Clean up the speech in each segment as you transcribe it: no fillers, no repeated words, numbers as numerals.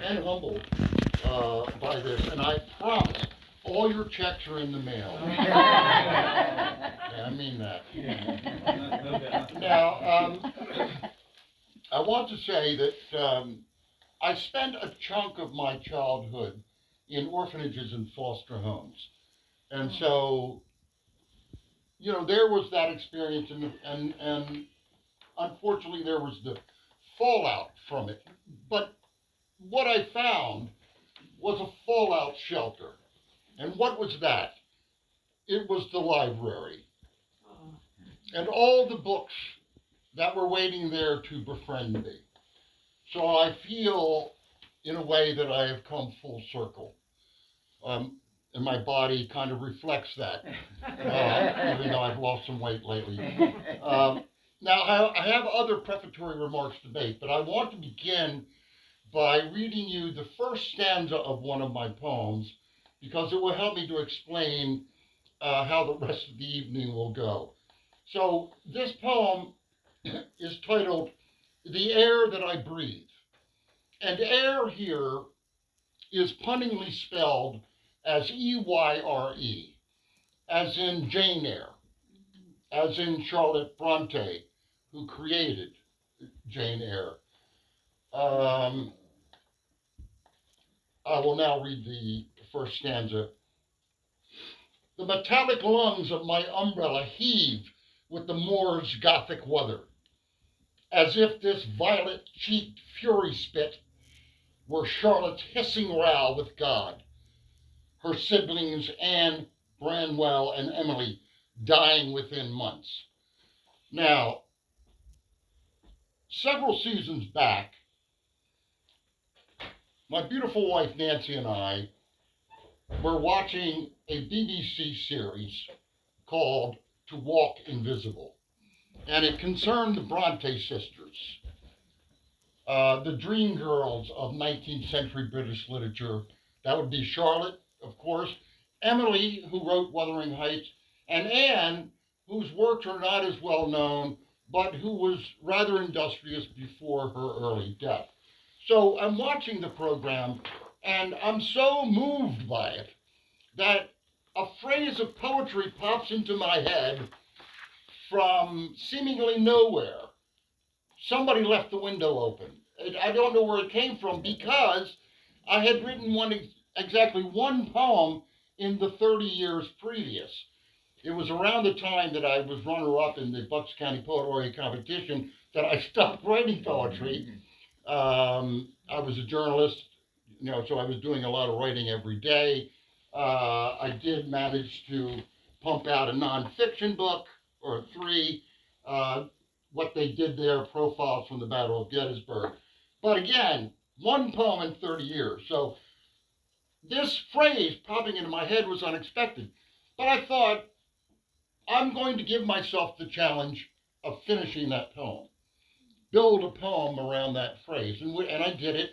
and humbled by this, and I promise all your checks are in the mail. Yeah, I mean that. Now, I want to say that I spent a chunk of my childhood in orphanages and foster homes, and so there was that experience, and unfortunately there was the fallout from it. But what I found was a fallout shelter. And what was that? It was the library. And all the books that were waiting there to befriend me. So I feel, in a way, that I have come full circle. And my body kind of reflects that, even though I've lost some weight lately. Now, I have other prefatory remarks to make, but I want to begin by reading you the first stanza of one of my poems, because it will help me to explain how the rest of the evening will go. So this poem is titled, The Air That I Breathe. And air here is punningly spelled as E-Y-R-E, as in Jane Eyre, as in Charlotte Bronte, who created Jane Eyre. I will now read the first stanza. The metallic lungs of my umbrella heave with the Moor's Gothic weather, as if this violet-cheeked fury spit were Charlotte's hissing row with God, her siblings Anne, Branwell, and Emily dying within months. Now, several seasons back, my beautiful wife Nancy and I were watching a BBC series called To Walk Invisible, and it concerned the Bronte sisters, the dream girls of 19th century British literature. That would be Charlotte, of course, Emily, who wrote Wuthering Heights, and Anne, whose works are not as well known, but who was rather industrious before her early death. So I'm watching the program, and I'm so moved by it that a phrase of poetry pops into my head from seemingly nowhere. Somebody left the window open. I don't know where it came from, because I had written exactly one poem in the 30 years previous. It was around the time that I was runner-up in the Bucks County Poet Laureate competition that I stopped writing poetry. I was a journalist, so I was doing a lot of writing every day. I did manage to pump out a nonfiction book, or three, what they did there, Profiles from the Battle of Gettysburg. But again, one poem in 30 years. So this phrase popping into my head was unexpected. But I thought, I'm going to give myself the challenge of finishing that poem. Build a poem around that phrase. And I did it.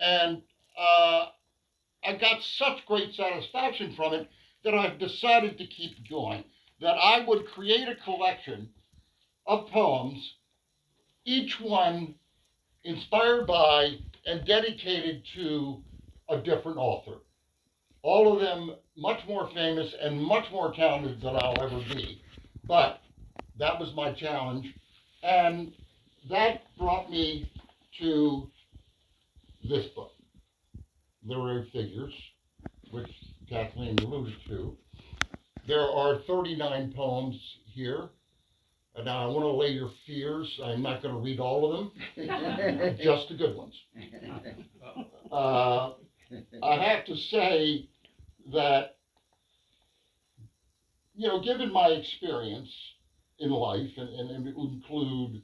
And I got such great satisfaction from it that I've decided to keep going. That I would create a collection of poems, each one inspired by and dedicated to a different author. All of them much more famous and much more talented than I'll ever be. But that was my challenge. And that brought me to this book, Literary Figures, which Kathleen alluded to. There are 39 poems here. And now I want to lay your fears. I'm not going to read all of them, just the good ones. I have to say that, given my experience in life, and it would include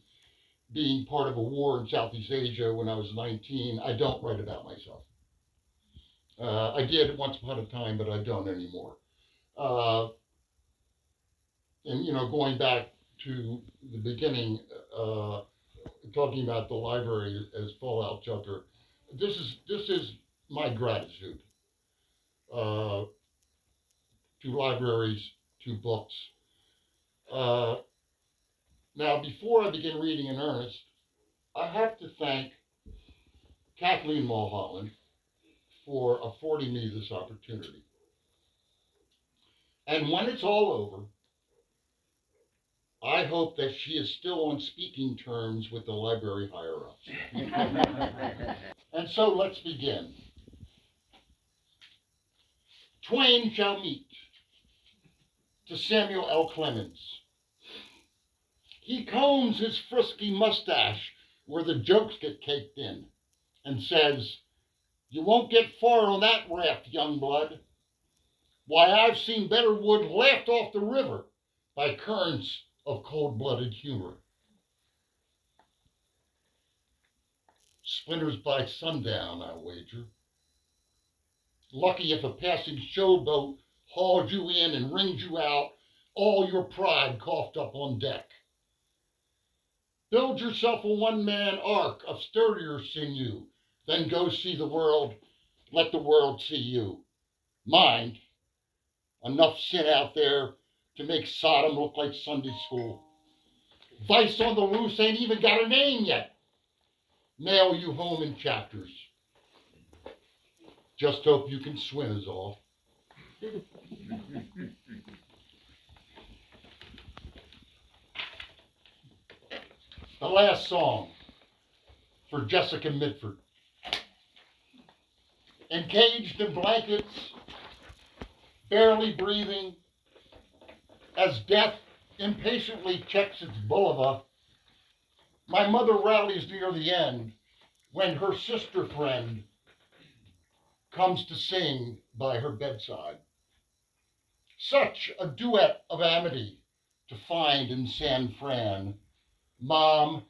being part of a war in Southeast Asia when I was 19, I don't write about myself. I did once upon a time, but I don't anymore. And going back to the beginning, talking about the library as fallout shelter, this is my gratitude to libraries, to books. Now, before I begin reading in earnest, I have to thank Kathleen Mulholland, for affording me this opportunity. And when it's all over, I hope that she is still on speaking terms with the library higher-ups. And so let's begin. Twain shall meet, to Samuel L. Clemens. He combs his frisky mustache where the jokes get caked in and says, "You won't get far on that raft, young blood. Why, I've seen better wood laughed off the river by currents of cold-blooded humor. Splinters by sundown, I wager. Lucky if a passing showboat hauls you in and wrings you out, all your pride coughed up on deck. Build yourself a one-man ark of sturdier sinew, then go see the world, let the world see you. Mind, enough sin out there to make Sodom look like Sunday school. Vice on the loose ain't even got a name yet. Mail you home in chapters. Just hope you can swim is all." The last song for Jessica Mitford. Encaged in blankets, barely breathing, as death impatiently checks its boulevard, my mother rallies near the end when her sister friend comes to sing by her bedside. Such a duet of amity to find in San Fran. Mom,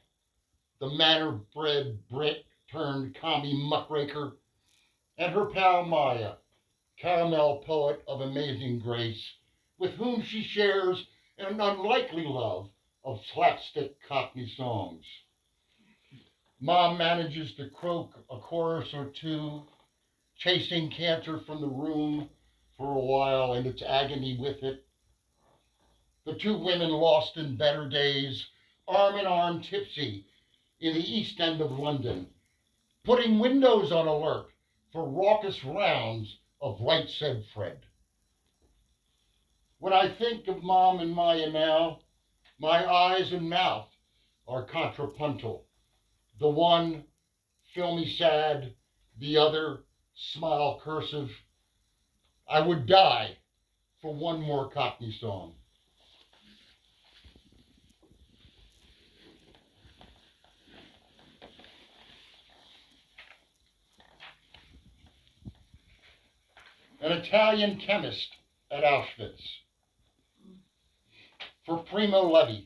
the manner-bred Brit turned commie muckraker, and her pal Maya, caramel poet of amazing grace, with whom she shares an unlikely love of slapstick Cockney songs. Mom manages to croak a chorus or two, chasing cancer from the room for a while and its agony with it. The two women lost in better days, arm in arm tipsy in the East End of London, putting windows on alert for raucous rounds of Right Said Fred. When I think of Mom and Maya now, my eyes and mouth are contrapuntal. The one, filmy sad, the other, smile cursive. I would die for one more Cockney song. An Italian chemist at Auschwitz. For Primo Levi.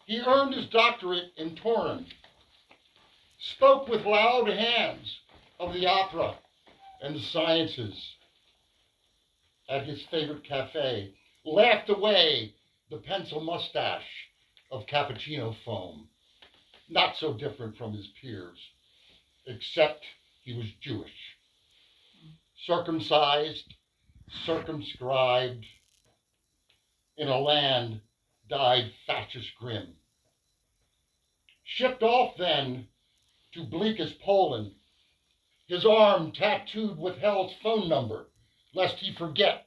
He earned his doctorate in Turin, spoke with loud hands of the opera and the sciences at his favorite cafe, laughed away the pencil mustache of cappuccino foam, not so different from his peers, except he was Jewish. Circumcised, circumscribed, in a land dyed fascist grim. Shipped off then to bleakest Poland, his arm tattooed with hell's phone number, lest he forget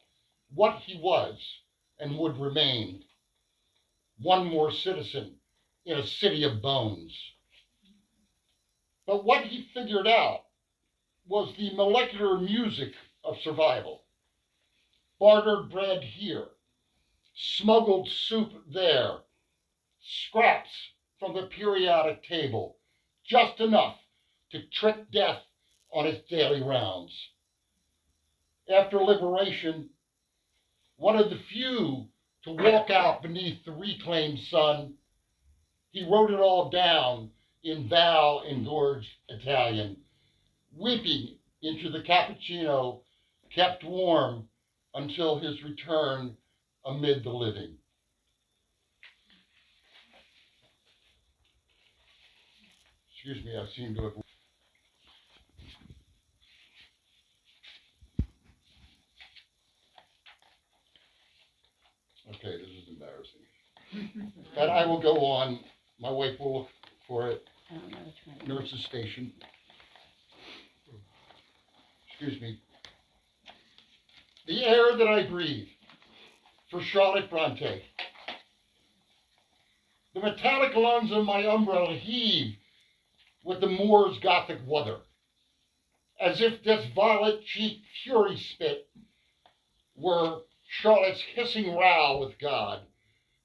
what he was and would remain. One more citizen in a city of bones. But what he figured out was the molecular music of survival. Bartered bread here, smuggled soup there, scraps from the periodic table, just enough to trick death on its daily rounds. After liberation, one of the few to walk out beneath the reclaimed sun, he wrote it all down in vow-engorged Italian, weeping into the cappuccino kept warm until his return amid the living. Excuse me, I seem to have... Okay, this is embarrassing. But I will go on. My wife will look for it. I don't know which one. Nurse's Station. Excuse me. The air that I breathe for Charlotte Bronte. The metallic lungs of my umbrella heave with the moor's Gothic weather, as if this violet-cheeked fury spit were Charlotte's hissing row with God,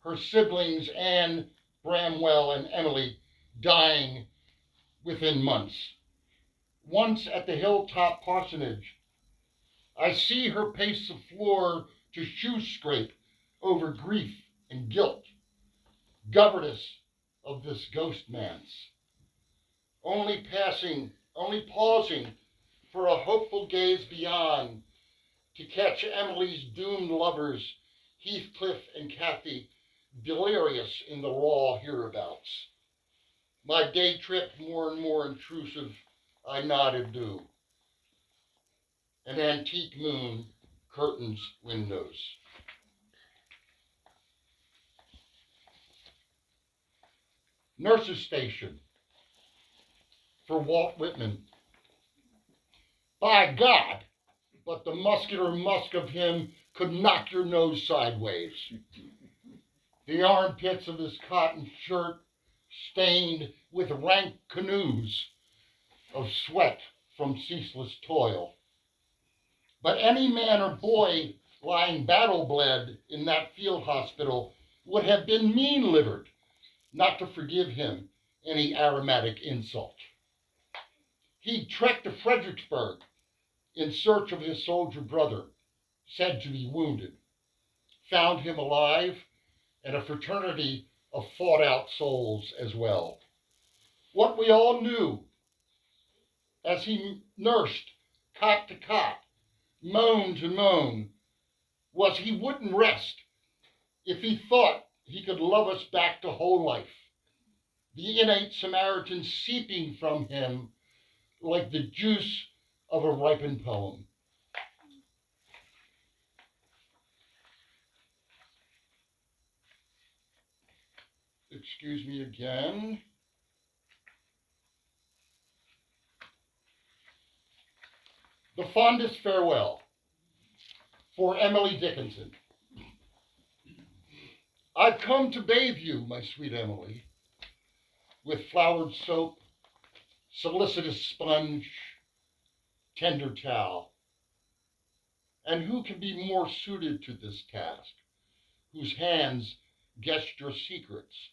her siblings Anne, Bramwell, and Emily dying within months. Once at the hilltop parsonage, I see her pace the floor to shoe scrape over grief and guilt, governess of this ghost manse, only pausing for a hopeful gaze beyond to catch Emily's doomed lovers, Heathcliff and Cathy, delirious in the raw hereabouts. My day trip more and more intrusive, I nod adieu. An antique moon curtains windows. Nurse's Station for Walt Whitman. By God, but the muscular musk of him could knock your nose sideways. The armpits of his cotton shirt stained with rank canoes of sweat from ceaseless toil. But any man or boy lying battle-bled in that field hospital would have been mean-livered not to forgive him any aromatic insult. He trekked to Fredericksburg in search of his soldier brother, said to be wounded, found him alive, and a fraternity of fought-out souls as well. What we all knew as he nursed cot to cot, moan to moan, was he wouldn't rest if he thought he could love us back to whole life, the innate Samaritan seeping from him like the juice of a ripened poem. Excuse me again. The Fondest Farewell for Emily Dickinson. I've come to bathe you, my sweet Emily, with flowered soap, solicitous sponge, tender towel. And who can be more suited to this task, whose hands guessed your secrets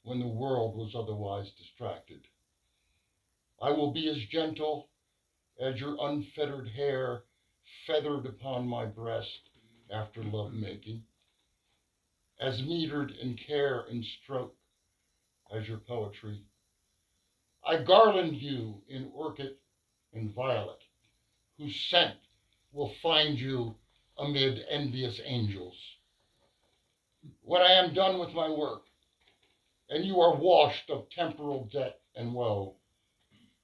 when the world was otherwise distracted? I will be as gentle as your unfettered hair feathered upon my breast after love-making, as metered in care and stroke as your poetry. I garland you in orchid and violet, whose scent will find you amid envious angels. When I am done with my work, and you are washed of temporal debt and woe,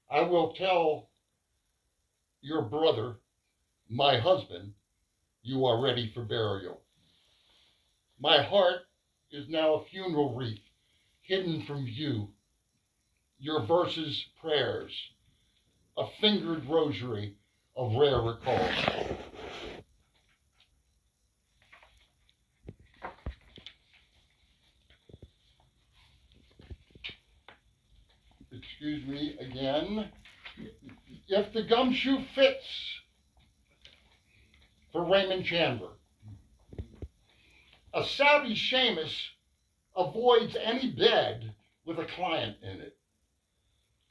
I will tell your brother, my husband, you are ready for burial. My heart is now a funeral wreath hidden from view, your verses prayers, a fingered rosary of rare recalls. Excuse me again. If the gumshoe fits, for Raymond Chandler. A savvy Seamus avoids any bed with a client in it.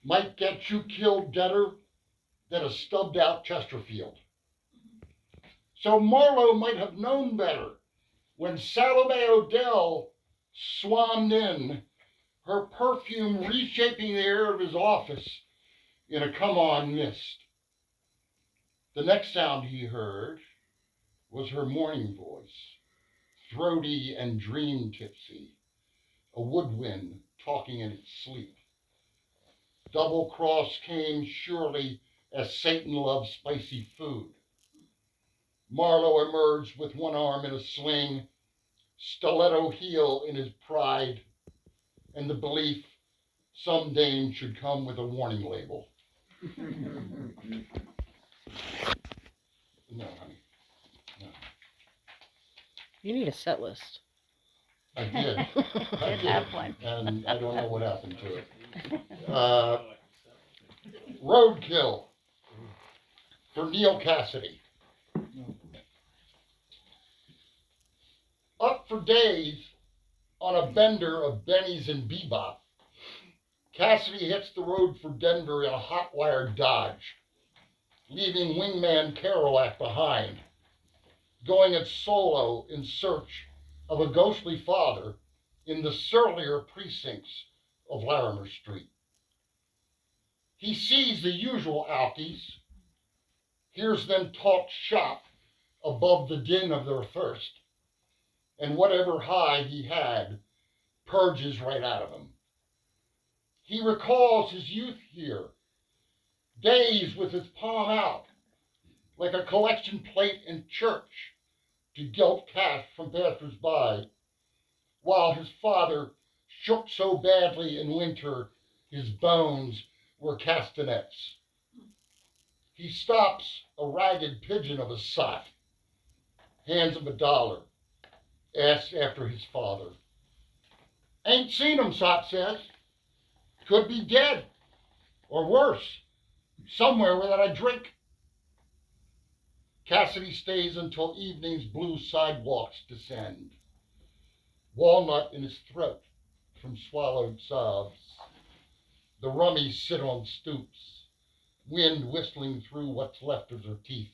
Might get you killed deader than a stubbed out Chesterfield. So Marlowe might have known better when Salome Odell swanned in, her perfume reshaping the air of his office in a come-on mist. The next sound he heard was her morning voice, throaty and dream-tipsy, a woodwind talking in its sleep. Double cross came surely as Satan loves spicy food. Marlowe emerged with one arm in a sling, stiletto heel in his pride, and the belief some dame should come with a warning label. No, honey. No. You need a set list. I did. I Did have one. And I don't know what happened to it. Roadkill for Neil Cassidy. Up for days on a bender of Benny's and Bebop, Cassidy hits the road for Denver in a hot-wired Dodge, leaving wingman Kerouac behind, going it solo in search of a ghostly father in the surlier precincts of Larimer Street. He sees the usual alkies, hears them talk shop above the din of their thirst, and whatever high he had purges right out of him. He recalls his youth here, days with his palm out, like a collection plate in church, to gilt cash from passers-by, while his father shook so badly in winter his bones were castanets. He stops a ragged pigeon of a sot, hands him $1, asks after his father. Ain't seen him, Sot says. Could be dead, or worse, somewhere without a drink. Cassidy stays until evening's blue sidewalks descend, walnut in his throat from swallowed sobs. The rummies sit on stoops, wind whistling through what's left of their teeth.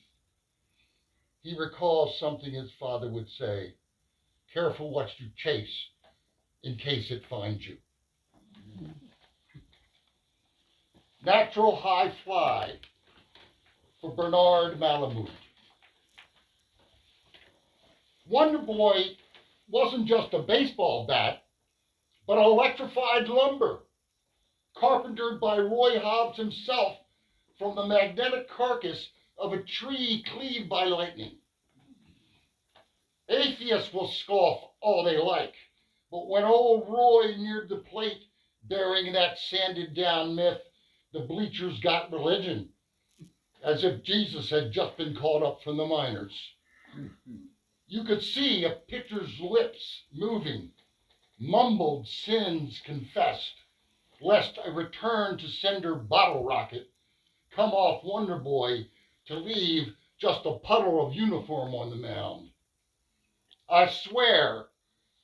He recalls something his father would say, careful what you chase, in case it finds you. Natural High Fly for Bernard Malamud. Wonder Boy wasn't just a baseball bat, but electrified lumber, carpentered by Roy Hobbs himself from the magnetic carcass of a tree cleaved by lightning. Atheists will scoff all they like, but when old Roy neared the plate bearing that sanded down myth, the bleachers got religion, as if Jesus had just been called up from the minors. You could see a pitcher's lips moving, mumbled sins confessed, lest a return to sender bottle rocket come off Wonder Boy to leave just a puddle of uniform on the mound. I swear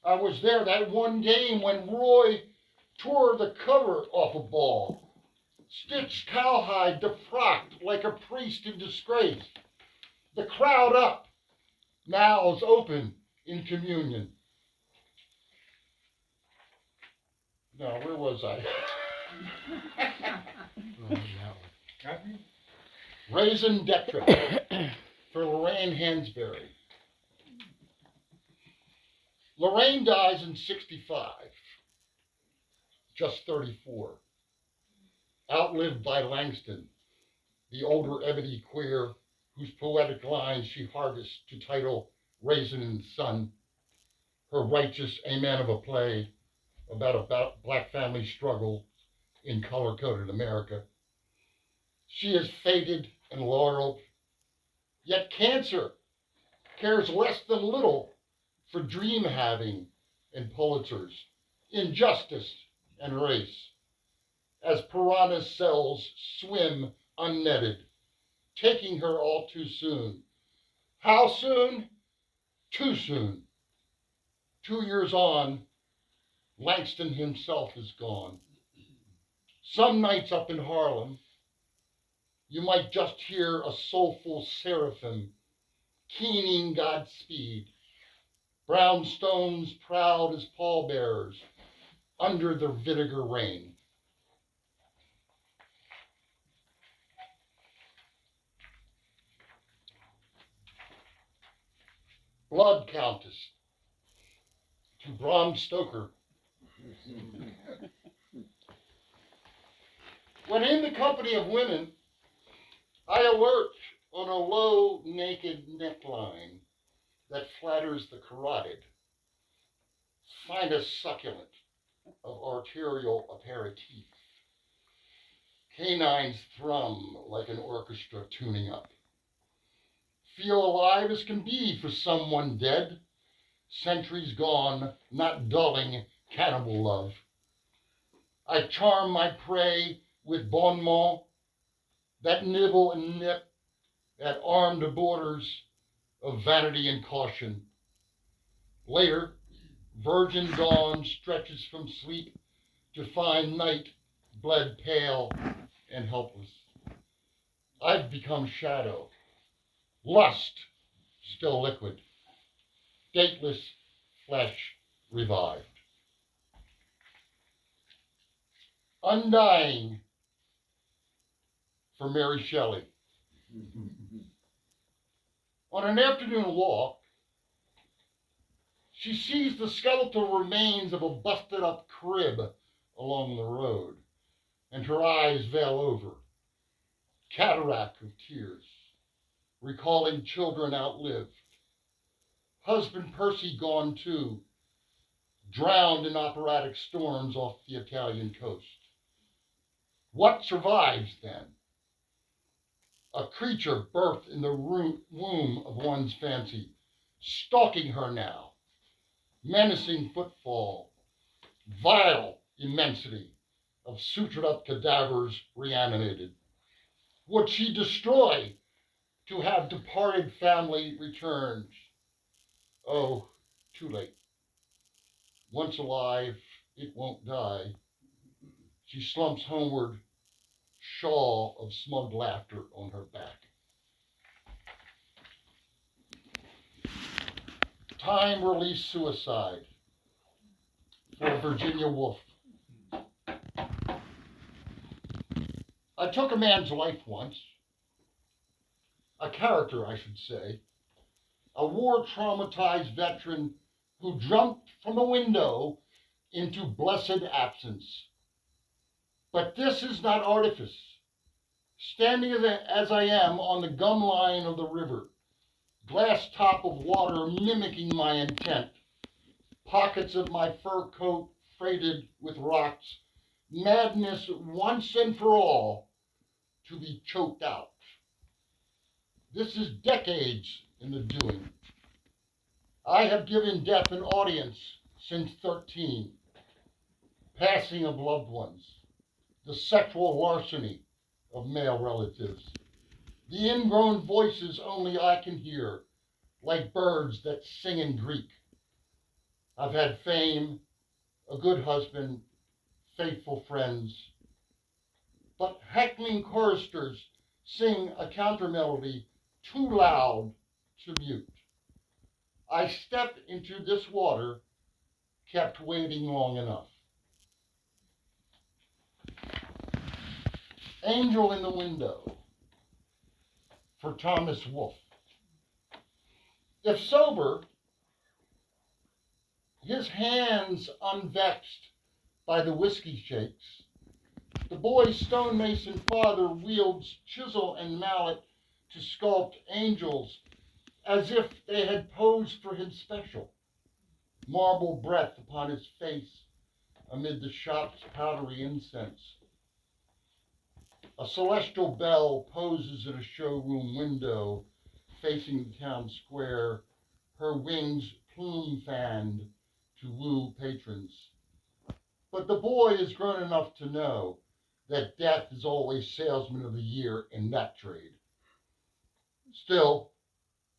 I was there that one game when Roy tore the cover off a ball, stitched cowhide defrocked like a priest in disgrace, the crowd up, mouths open in communion. Now, where was I? Raisin Detra for Lorraine Hansberry. Lorraine dies in 65, just 34, outlived by Langston, the older ebony queer whose poetic lines she harvested to title Raisin in the Sun, her righteous amen of a play about black family struggle in color-coded America. She is fated and laureled, yet cancer cares less than little for dream having and Pulitzers, injustice and race, as piranha cells swim unnetted, taking her all too soon. How soon? Too soon. 2 years on, Langston himself is gone. Some nights up in Harlem, you might just hear a soulful seraphim keening Godspeed, brownstones proud as pallbearers under the vinegar rain. Blood Countess to Bram Stoker. When in the company of women, I alert on a low, naked neckline that flatters the carotid, finest succulent of arterial aperitif. Canines thrum like an orchestra tuning up. Feel alive as can be for someone dead. Centuries gone, not dulling cannibal love. I charm my prey with bon mot that nibble and nip at armed borders of vanity and caution. Later, virgin dawn stretches from sleep to find night bled pale and helpless. I've become shadow, lust still liquid, dateless flesh revived. Undying for Mary Shelley. On an afternoon walk, she sees the skeletal remains of a busted up crib along the road, and her eyes veil over, cataract of tears, recalling children outlived. Husband Percy gone too, drowned in operatic storms off the Italian coast. What survives then? A creature birthed in the womb of one's fancy, stalking her now, menacing footfall, vile immensity of sutured up cadavers reanimated. Would she destroy to have departed family returned? Oh, too late. Once alive, it won't die. She slumps homeward, shawl of smug laughter on her back. Time released suicide for Virginia Woolf. I took a man's life once, a character, I should say, a war-traumatized veteran who jumped from a window into blessed absence. But this is not artifice. Standing as I am on the gum line of the river, glass top of water mimicking my intent, pockets of my fur coat freighted with rocks, madness once and for all to be choked out. This is decades in the doing. I have given death an audience since 13, passing of loved ones, the sexual larceny of male relatives, the ingrown voices only I can hear, like birds that sing in Greek. I've had fame, a good husband, faithful friends, but heckling choristers sing a counter melody too loud to mute. I stepped into this water, kept waiting long enough. Angel in the Window for Thomas Wolfe. If sober, his hands unvexed by the whiskey shakes, the boy's stonemason father wields chisel and mallet to sculpt angels as if they had posed for him special, marble breath upon his face amid the shop's powdery incense. A celestial belle poses at a showroom window facing the town square, her wings plume fanned to woo patrons. But the boy is grown enough to know that death is always salesman of the year in that trade. Still,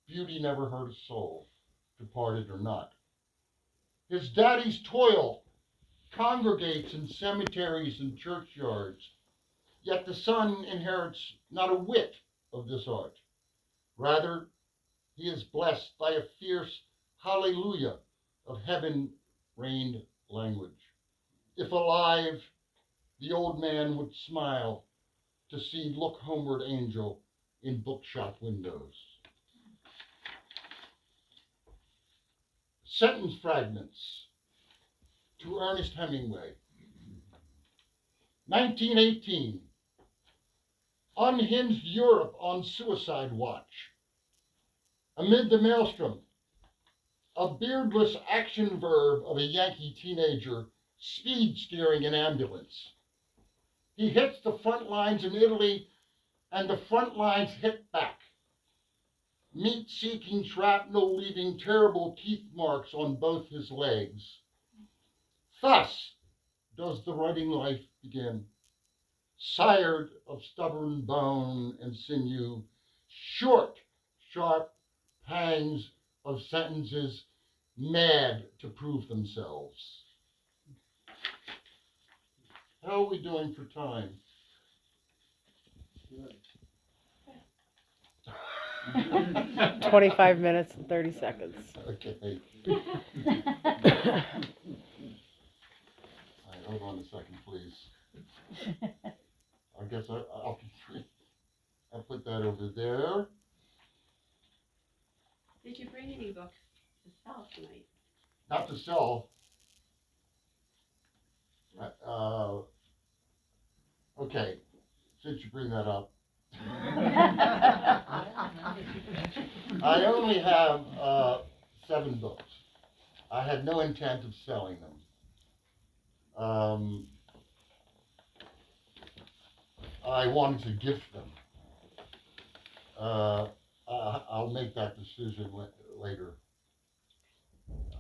beauty never hurt a soul, departed or not. His daddy's toil congregates in cemeteries and churchyards, yet the son inherits not a whit of this art. Rather, he is blessed by a fierce hallelujah of heaven-rained language. If alive, the old man would smile to see look homeward angel in bookshop windows. Sentence fragments to Ernest Hemingway. 1918. Unhinged Europe on suicide watch. Amid the maelstrom, a beardless action verb of a Yankee teenager speed steering an ambulance. He hits the front lines in Italy, and the front lines hit back. Meat-seeking shrapnel leaving terrible teeth marks on both his legs. Thus does the writing life begin, sired of stubborn bone and sinew, short, sharp pangs of sentences mad to prove themselves. How are we doing for time? 25 minutes and 30 seconds. Okay. Hold on a second, please. I guess I'll put that over there. Did you bring any books to sell tonight? Not to sell. Okay, since you bring that up. I only have 7 books. I had no intent of selling them. I wanted to gift them. I'll make that decision later.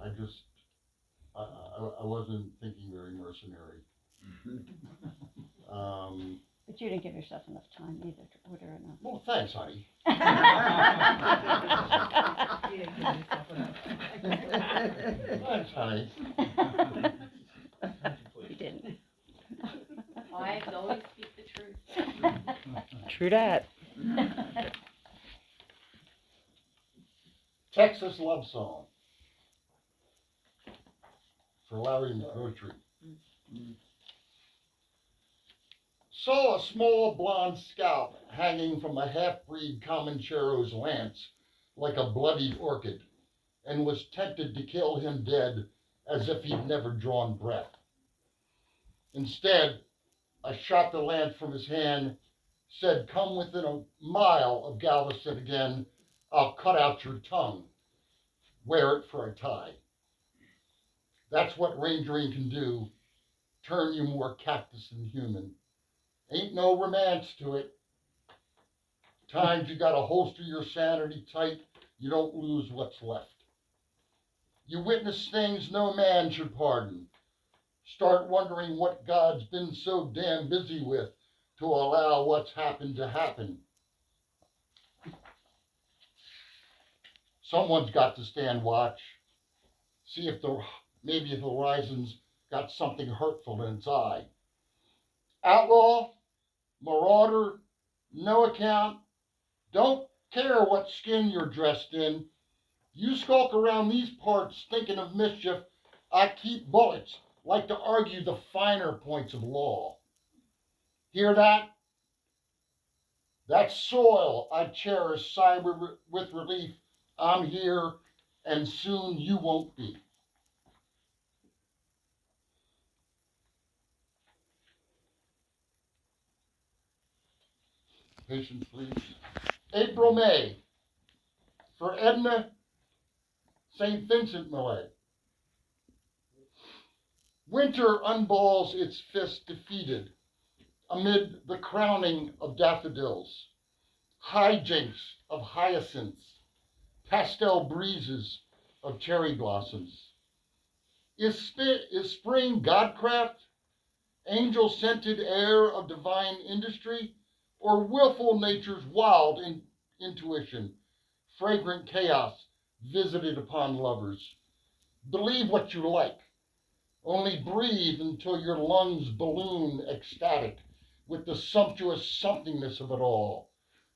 I wasn't thinking very mercenary. But you didn't give yourself enough time either to order enough. Well, thanks, honey. Thanks, honey. You didn't. Wives always speak the truth. True that. Texas Love Song for Larry McGottry. Saw a small blonde scalp hanging from a half-breed Comanchero's lance like a bloodied orchid, and was tempted to kill him dead as if he'd never drawn breath. Instead, I shot the lance from his hand, said, "Come within a mile of Galveston again, I'll cut out your tongue. Wear it for a tie." That's what rangering can do, turn you more cactus than human. Ain't no romance to it. Times you gotta holster your sanity tight, you don't lose what's left. You witness things no man should pardon. Start wondering what God's been so damn busy with to allow what's happened to happen. Someone's got to stand watch. See if maybe the horizon's got something hurtful in its eye. Outlaw, marauder, no account, don't care what skin you're dressed in. You skulk around these parts thinking of mischief, I keep bullets, like to argue the finer points of law. Hear that? That soil I cherish, sigh with relief. I'm here, and soon you won't be. Patience, please. April, May, for Edna St. Vincent Millay. Winter unballs its fist defeated amid the crowning of daffodils, hijinks of hyacinths, pastel breezes of cherry blossoms. Is spring godcraft, angel-scented air of divine industry, or willful nature's wild intuition, fragrant chaos visited upon lovers? Believe what you like. Only breathe until your lungs balloon ecstatic with the sumptuous somethingness of it all,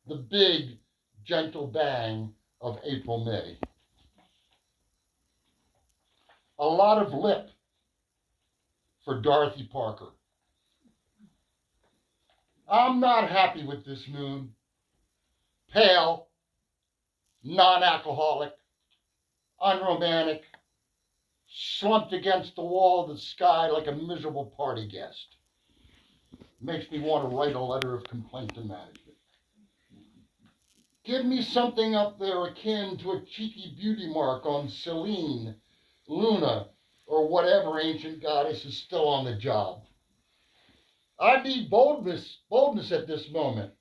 the big, gentle bang of April, May. A lot of lip for Dorothy Parker. I'm not happy with this moon. Pale, non-alcoholic, unromantic, slumped against the wall of the sky like a miserable party guest. Makes me want to write a letter of complaint to management. Give me something up there akin to a cheeky beauty mark on Selene, Luna, or whatever ancient goddess is still on the job. I need boldness at this moment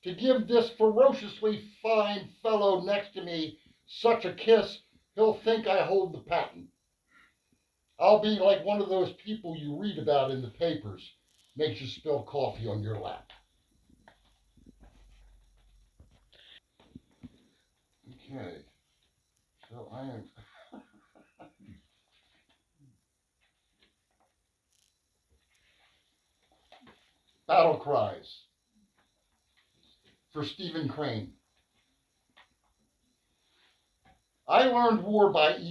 to give this ferociously fine fellow next to me such a kiss, he'll think I hold the patent. I'll be like one of those people you read about in the papers, makes you spill coffee on your lap. Okay, so I am. Battle cries for Stephen Crane. I learned war by ear.